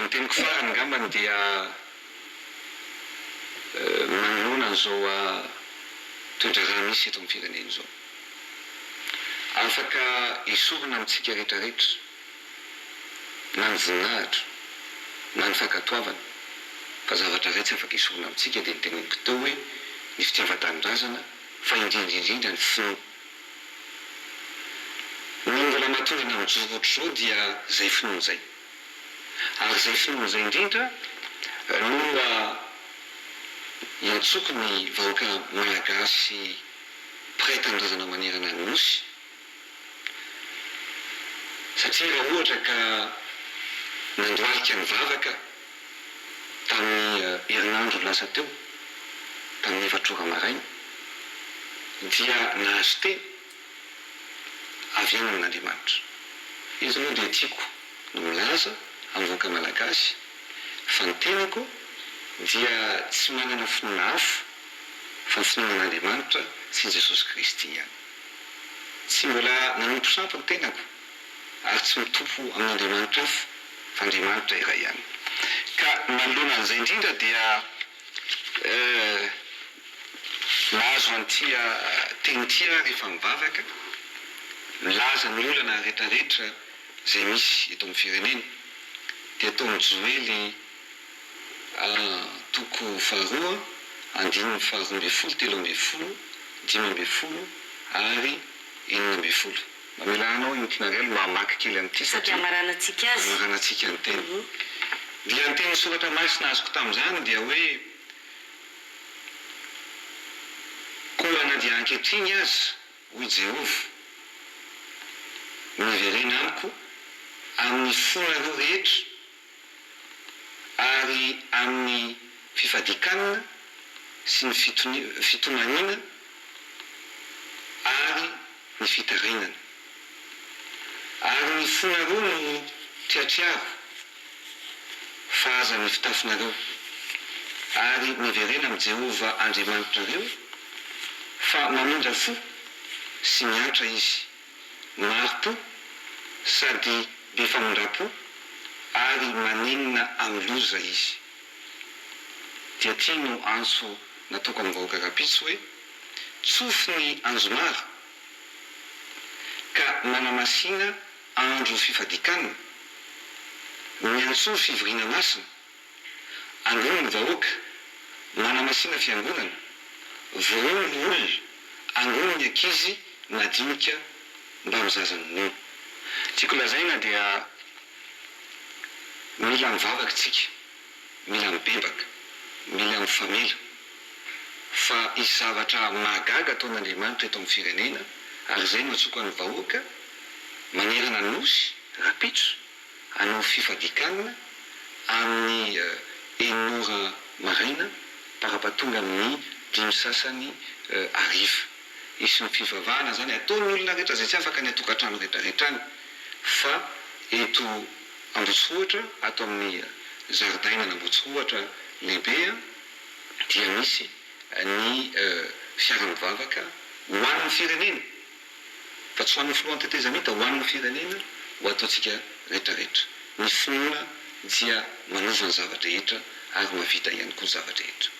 Ny teniko farany angambany dia manoloana an'izao toedrarano misy eto amin'ny firenena izao. Afaka esorina amintsika rehetrarehetra, na ny voninahitra, na ny fankatoavana, fa zavatra iray tsy afaka esorina amintsika dia ny teneniko teo hoe ny fitiavan-tanindrazana, fa indrindrindrindra ny finoana. Ny mbola mahatongana mijoro ohatr'izao dia izay finoana izay. Ary izay finoana izay indrindra no iantsoko ny vahoaka malagasy mpiray tanindrazana manerana ny nosy. Satria raha ohatra ka nandohalika ny vavaka tamin'ny herinandro lasa teo, tamin'ny 4 ora maraina, dia nahazo teny avy any amin'Andriamanitra. Izy moa dia tiako no milaza amin'ny vahoaka malagasy fa ny tenako dia tsy manana finoana hafa fa ny finoanan'Andriamanitra sy Jesosy Kristy ihany. Tsy mbola nanompo sampy ny tenako ary tsy mitompo amin'Andriamanitra hafa fa Andriamanitra iray ihany. Ka manoloana an'izay indrindra dia nahazo an'ity teny ity rehefa mivavaka, milaza ny olana rehetrarehetra izay misy eto amin'ny firenena. Dia tao amin'ny Joely 2:2, 5:12, 5:10 ary 9:10. Mamela anao intinarely mamaky kely amin'ity satria maranantsika azy. Maranantsika ny teny. Dia ny teny soratra masina azoko tamin'izany dia hoe koa na dia ankehitriny aza hoy Jehova, miverena amiko amin'ny fonareo rehetra ary amin'ny fifadikanana sy ny fitonaniana ary ny fitarinana. Ary ny fonareo no tiatriaro fa aza ny fitafinareo. Ary miverena amin'ny Jehova Andriamanitrareo fa mamindra fo sy miantra izy, maro-po sady be famindram-po ary maninona amin'ny loza izy. Dia tia no anso nataoko amin'ny vahoaka rapitso hoe tsofy ny anjo maro ka manamasina andro fifadikanana, miantsoa fivoriana masina, angono ny vahoaka, manamasina fiangonana, vorono ny olona, angono ny ankizy madinika mba mizazany nono. Tiako lazaina dia mila mivavaka tsika, mila mibebaka, mila mifamela, fa isy zavatra mahagaga ataon'Andriamanitra eto amin'ny firenena, ary izay no antsoiko ny vahoaka manerana ny nosy rapitso hanao fifadikanana amin'ny 1 ora maraina parapatonga amin'ny 5 sasany hariva. Isy ny fivavahana zany ataon'ny olona rehetra izay tsy afaka ny atokantrano rehetrarehetrany, fa eto Ambotsoroatra, ato amin'ny zaridainana Ambotsoroatra lehibe dia misy ny fiara-mivavaka ho an'ny firenena, fa tsy ho an'ny filoha an-tetezamita, ho an'ny firenena ho ataontsika rehetrarehetra. Ny finoana dia manova ny zavatra rehetra ary mahavita ihany koa ny zavatra rehetra.